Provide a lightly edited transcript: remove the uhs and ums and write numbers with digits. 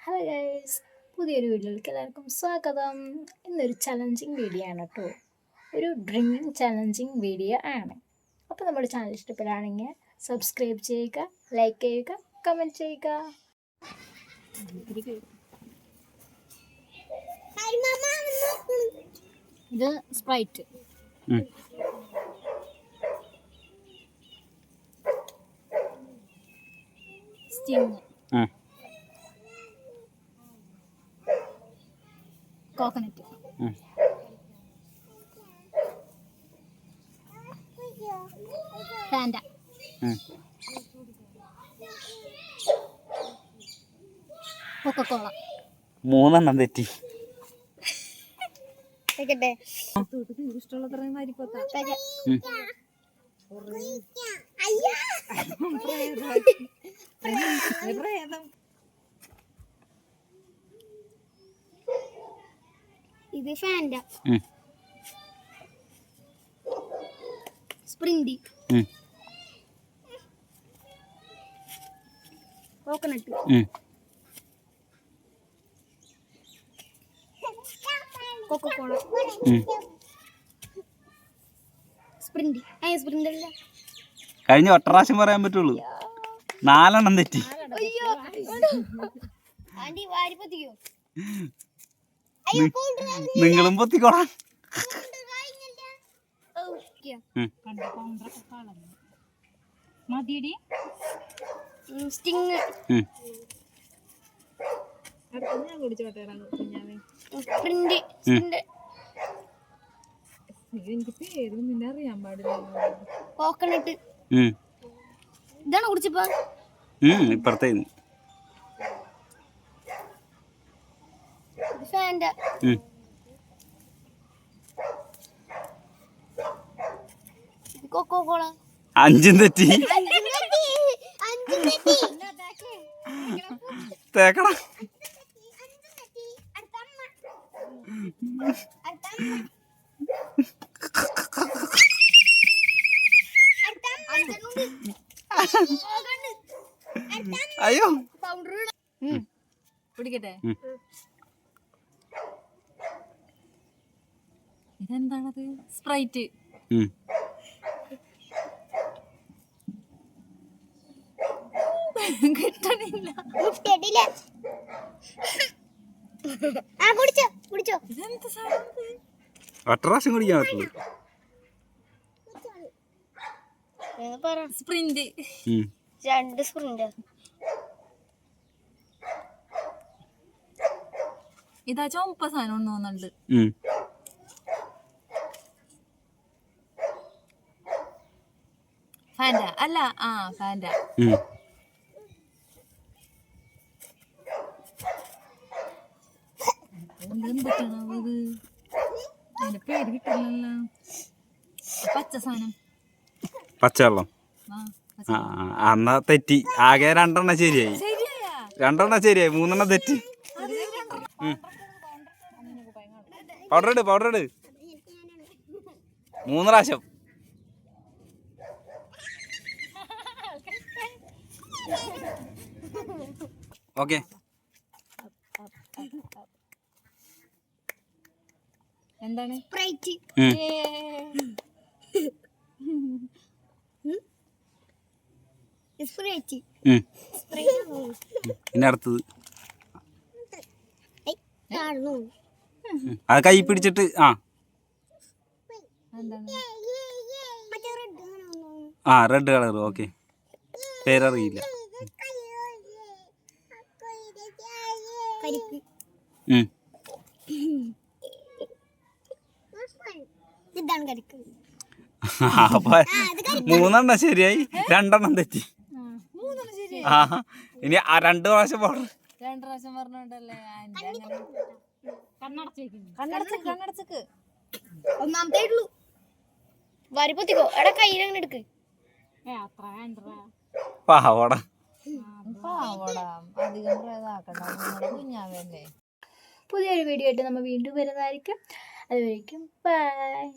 Hello guys, പുതിയൊരു വീഡിയോയിലേക്ക് എല്ലാവർക്കും സ്വാഗതം. ഇന്നൊരു ചലഞ്ചിങ് വീഡിയോ ആണ് കേട്ടോ. ഒരു ഡ്രിങ്കിങ് ചലഞ്ചിങ് വീഡിയോ ആണ്. അപ്പോൾ നമ്മുടെ ചാനൽ ഇഷ്ടപ്പെടുകയാണെങ്കിൽ സബ്സ്ക്രൈബ് ചെയ്യുക, ലൈക്ക് ചെയ്യുക, കമൻറ്റ് ചെയ്യുക. ഇത് sprite. Sting. Coconut. Fanta. Coca Cola. മൂന്നെണ്ണം തെറ്റി. ഇത് Fanta. Spring. Coconut. Coca Cola. Spring. Spring അല്ല, കഴിഞ്ഞ ഒറ്റ പ്രാവശ്യം പറയാൻ പറ്റുള്ളൂ. 4 എണ്ണം തെറ്റി. നിങ്ങളും പൊത്തിക്കോളാം. അറിയാൻ പാടില്ല. കോക്കനട്ട്. ഇതാണ് കുടിച്ചപ്പോ ഇപ്പുറത്തെ ഫാൻറ്റ. കൊക്കോകോള. 5 തെറ്റി. തേക്കടാ. അയ്യോ പിടിക്കട്ടെ. ഇതെന്താണത്? സ്പ്രൈറ്റ്. കിട്ടണില്ല. ഒറ്റ പ്രാവശ്യം കുടിക്കാൻ പറ്റുള്ളൂ. സ്പ്രിന്റ്. 2 സ്പ്രിന്റ്. ഇതാ ചുമപ്പ സാധനം തോന്നുന്നുണ്ട്. ഫാൻറ്റ അല്ല. ഫാൻറ്റ. എന്തൊക്കെയാണത്? അതിന്റെ പേര് കിട്ടില്ലല്ലോ. പച്ച സാധനം. പച്ചവെള്ളം. എന്നാ തെറ്റി. ആകെ 2 എണ്ണം ശരിയായി. 2 എണ്ണം ശരിയായി, 3 എണ്ണം തെറ്റി. പൗഡർ ഇട് 3 പ്രാവശ്യം. ഓക്കെ. എന്താണ്? സ്പ്രൈറ്റ്. പിന്നെ അടുത്തത് അത് കൈ പിടിച്ചിട്ട് റെഡ് കളർ. ഓക്കെ, പേരറിയില്ല. അപ്പൊ 3 എണ്ണം ശരിയായി, 2 എണ്ണം തെറ്റി. ഇനി 2 പ്രാവശ്യം പൗഡർ. 2 പ്രാവശ്യം പറഞ്ഞോണ്ടല്ലേ. കണ്ണടച്ചക്ക്. ഒന്നാമത്തെ ഉള്ളൂ. വരിപ്പൊത്തിക്കോ. എടാ കയ്യിലങ്ങനെ എടുക്ക്. പാവട. അധികം കുഞ്ഞാവല്ലേ. പുതിയൊരു വീഡിയോ ആയിട്ട് നമ്മൾ വീണ്ടും വരുന്നതായിരിക്കും. അതുവരേക്കും ബൈ.